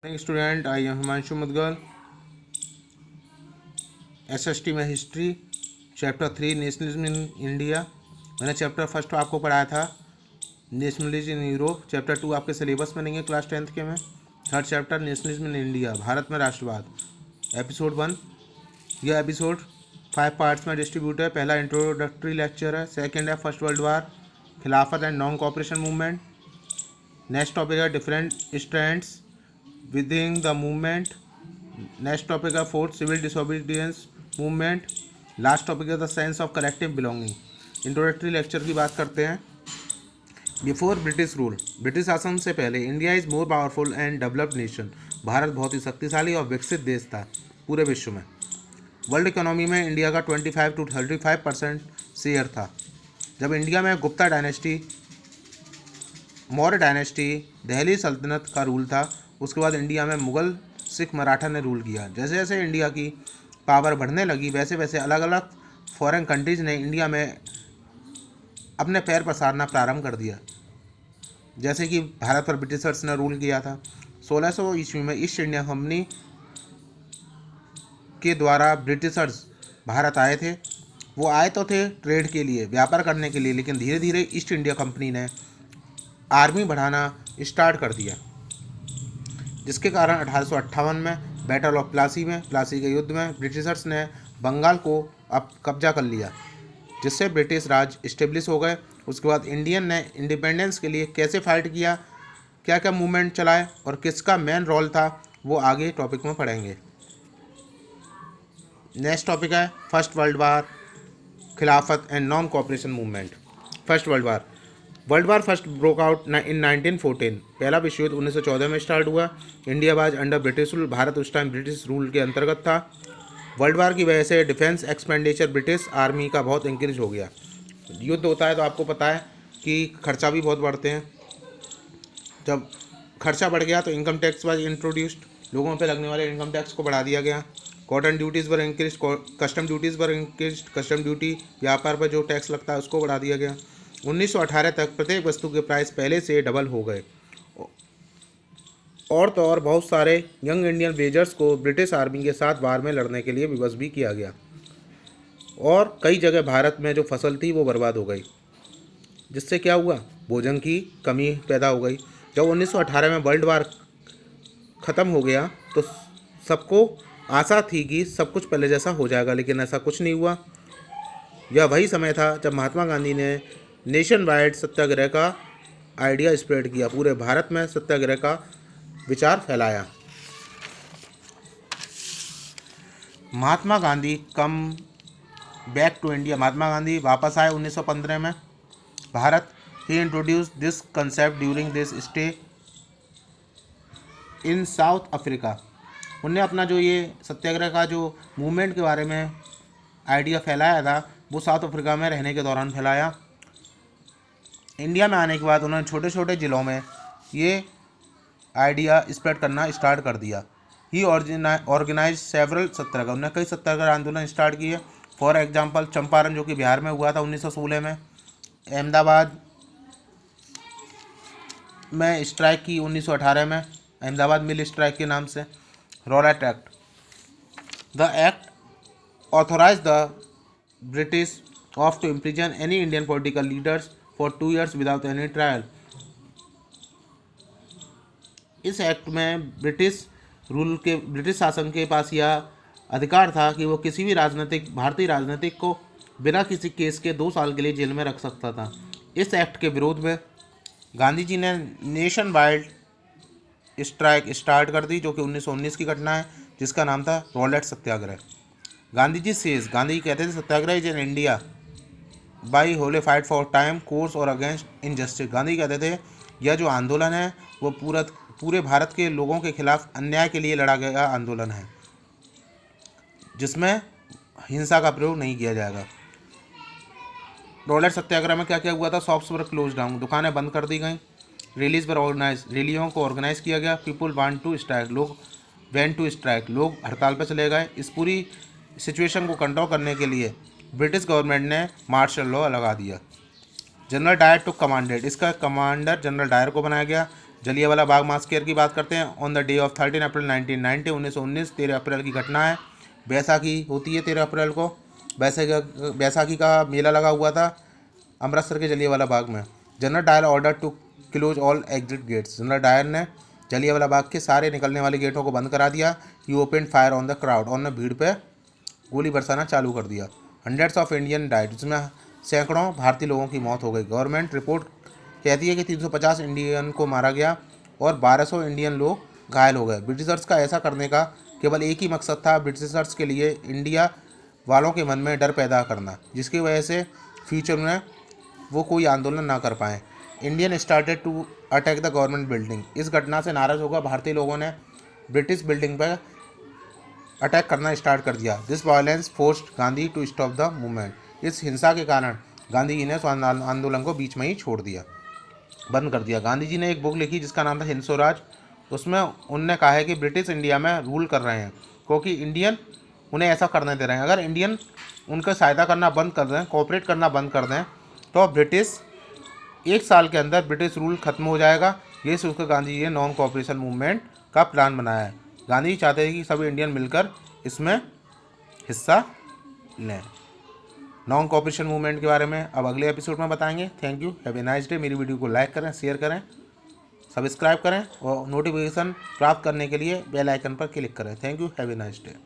Student, I am Himanshu Mudgal. SST में history chapter 3 nationalism in India. मैंने chapter first आपको पढ़ाया था नेशनलिज्म इन यूरोप। चैप्टर 2 आपके सिलेबस में नहीं है क्लास 10th के में। Third chapter nationalism in India, Bharat में राष्ट्रवाद, एपिसोड 1। यह एपिसोड 5 पार्ट्स में डिस्ट्रीब्यूट है। पहला इंट्रोडक्टरी लेक्चर है। सेकेंड है first world war, Khilafat and non cooperation movement. Next topic है different strands within the movement. Next topic है fourth civil disobedience movement. Last topic है the sense of collective belonging. Introductory lecture की बात करते हैं। Before British rule, British शासन से पहले India is more powerful and developed nation. Bharat बहुत ही शक्तिशाली और विकसित देश था पूरे विश्व में। वर्ल्ड इकोनॉमी में इंडिया का 25 to 35% शेयर था। जब इंडिया में गुप्ता डायनेस्टी, मौर्य डायनेस्टी, दिल्ली सल्तनत का रूल था, उसके बाद इंडिया में मुग़ल, सिख, मराठा ने रूल किया। जैसे जैसे इंडिया की पावर बढ़ने लगी वैसे वैसे अलग अलग फॉरेन कंट्रीज़ ने इंडिया में अपने पैर पसारना प्रारंभ कर दिया। जैसे कि भारत पर ब्रिटिशर्स ने रूल किया था। 1600 ईस्वी में ईस्ट इंडिया कंपनी के द्वारा ब्रिटिशर्स भारत आए थे। वो आए तो थे ट्रेड के लिए, व्यापार करने के लिए, लेकिन धीरे धीरे ईस्ट इंडिया कंपनी ने आर्मी बढ़ाना स्टार्ट कर दिया, जिसके कारण 1858 में बैटल ऑफ प्लासी के युद्ध में ब्रिटिशर्स ने बंगाल को अब कब्जा कर लिया, जिससे ब्रिटिश राज इस्टेब्लिश हो गए। उसके बाद इंडियन ने इंडिपेंडेंस के लिए कैसे फाइट किया, क्या क्या मूवमेंट चलाए और किसका मेन रोल था, वो आगे टॉपिक में पढ़ेंगे। नेक्स्ट टॉपिक है first world war, Khilafat and non cooperation movement. First world war first broke out in 1914। पहला विश्व युद्ध 1914 में स्टार्ट हुआ। India was under British rule. Bharat उस टाइम ब्रिटिश रूल के अंतर्गत था। वर्ल्ड वार की वजह से डिफेंस एक्सपेंडिचर ब्रिटिश आर्मी का बहुत इंक्रीज हो गया। युद्ध होता है तो आपको पता है कि खर्चा भी बहुत बढ़ते हैं। जब खर्चा बढ़ गया तो इनकम टैक्स वाज इंट्रोड्यूस्ड। लोगों पर लगने वाले इनकम टैक्स को बढ़ा दिया गया। कॉटन ड्यूटीज़ पर इंक्रीज, कस्टम ड्यूटीज़ पर इंक्रीज, कस्टम ड्यूटी व्यापार पर जो टैक्स लगता है उसको बढ़ा दिया गया। 1918 तक प्रत्येक वस्तु के प्राइस पहले से डबल हो गए। और तो और बहुत सारे यंग इंडियन वेजर्स को ब्रिटिश आर्मी के साथ वार में लड़ने के लिए विवश भी किया गया, और कई जगह भारत में जो फसल थी वो बर्बाद हो गई, जिससे क्या हुआ, भोजन की कमी पैदा हो गई। जब 1918 में वर्ल्ड वार ख़त्म हो गया तो सबको आशा थी कि सब कुछ पहले जैसा हो जाएगा, लेकिन ऐसा कुछ नहीं हुआ। यह वही समय था जब महात्मा गांधी ने नेशन वाइड सत्याग्रह का आइडिया स्प्रेड किया, पूरे भारत में सत्याग्रह का विचार फैलाया। Mahatma Gandhi come back to India. Mahatma Gandhi वापस आए 1915 में Bharat. He introduce this concept during this stay in South Africa. उनने अपना जो ये सत्याग्रह का जो मूवमेंट के बारे में आइडिया फैलाया था वो साउथ अफ्रीका में रहने के दौरान फैलाया। इंडिया में आने के बाद उन्होंने छोटे छोटे ज़िलों में ये आइडिया स्प्रेड करना स्टार्ट कर दिया। ही ऑर्गेनाइज सेवरल सत्याग्रह। उन्होंने कई सत्याग्रह आंदोलन स्टार्ट किए। फॉर एग्जांपल चंपारण, जो कि बिहार में हुआ था 1916 में। अहमदाबाद में स्ट्राइक की 1918 में, अहमदाबाद मिल स्ट्राइक के नाम से। Rowlatt act. The act authorise the British of to imprison any Indian political leaders for 2 years without any trial. इस एक्ट में ब्रिटिश शासन के पास यह अधिकार था कि वो किसी भी भारतीय राजनीतिक को बिना किसी केस के 2 साल के लिए जेल में रख सकता था। इस एक्ट के विरोध में गांधी जी ने नेशन वाइड स्ट्राइक स्टार्ट कर दी, जो कि 1919 की घटना है, जिसका नाम था रॉलेट सत्याग्रह। गांधी जी कहते थे सत्याग्रह इज इन इंडिया बाई होले फाइट फॉर टाइम कोर्स और अगेंस्ट इनजस्टिस। गांधी कहते थे यह जो आंदोलन है वो पूरे भारत के लोगों के खिलाफ अन्याय के लिए लड़ा गया आंदोलन है, जिसमें हिंसा का प्रयोग नहीं किया जाएगा। रॉलेट सत्याग्रह में क्या क्या हुआ था? शॉप्स वर क्लोज डाउन, दुकानें बंद कर दी गई। रैलीज पर ऑर्गेनाइज, रैलियों को ऑर्गेनाइज किया गया। पीपुल वांट टू स्ट्राइक, लोग वेंट टू स्ट्राइक, लोग हड़ताल पर चले गए। इस पूरी सिचुएशन को कंट्रोल करने के लिए ब्रिटिश गवर्नमेंट ने मार्शल लॉ लगा दिया। जनरल डायर टू कमांडेड, इसका कमांडर जनरल डायर को बनाया गया। जलियांवाला बाग मास्कर की बात करते हैं। ऑन द डे ऑफ 13 अप्रैल 1990, 1919 13 अप्रैल की घटना है। बैसाखी होती है 13 अप्रैल को। बैसाखी का मेला लगा हुआ था अमृतसर के जलियांवाला बाग में। General Dyer order to close all exit gates. General Dyer ने जलियांवाला बाग के सारे निकलने वाले गेटों को बंद करा दिया। He open fire on the crowd, और ने भीड़ पे गोली बरसाना चालू कर दिया। हंड्रेड्स ऑफ इंडियन डाइड, जिसमें सैकड़ों भारतीय लोगों की मौत हो गई। गवर्नमेंट रिपोर्ट कहती है कि 350 इंडियन को मारा गया और 1200 इंडियन लोग घायल हो गए। ब्रिटिशर्स का ऐसा करने का केवल एक ही मकसद था, ब्रिटिशर्स के लिए इंडिया वालों के मन में डर पैदा करना, जिसकी वजह से फ्यूचर में वो कोई आंदोलन ना कर पाएँ। Indian started to attack the government building. इस घटना से नाराज़ होकर भारतीय लोगों ने ब्रिटिश बिल्डिंग पर अटैक करना स्टार्ट कर दिया। This violence forced Gandhi to stop the movement. इस हिंसा के कारण गांधी जी ने आंदोलन को बीच में ही छोड़ दिया, बंद कर दिया। गांधी जी ने एक बुक लिखी जिसका नाम था हिंद स्वराज। उसमें उनने कहा है कि ब्रिटिश इंडिया में रूल कर रहे हैं क्योंकि इंडियन उन्हें ऐसा करने दे रहे हैं। अगर इंडियन उनका सहायता करना बंद कर दें, कोऑपरेट करना बंद कर दें, तो ब्रिटिश 1 साल के अंदर ब्रिटिश रूल खत्म हो जाएगा। ये सोचकर गांधी जी ने नॉन कोऑपरेशन मूवमेंट का प्लान बनाया है। गांधी जी चाहते हैं कि सभी इंडियन मिलकर इसमें हिस्सा लें। नॉन कोऑपरेशन मूवमेंट के बारे में अब अगले एपिसोड में बताएंगे। Thank you, have a nice day. मेरी वीडियो को लाइक करें, शेयर करें, सब्सक्राइब करें और नोटिफिकेशन प्राप्त करने के लिए बेल आइकन पर क्लिक करें। Thank you, have a nice day.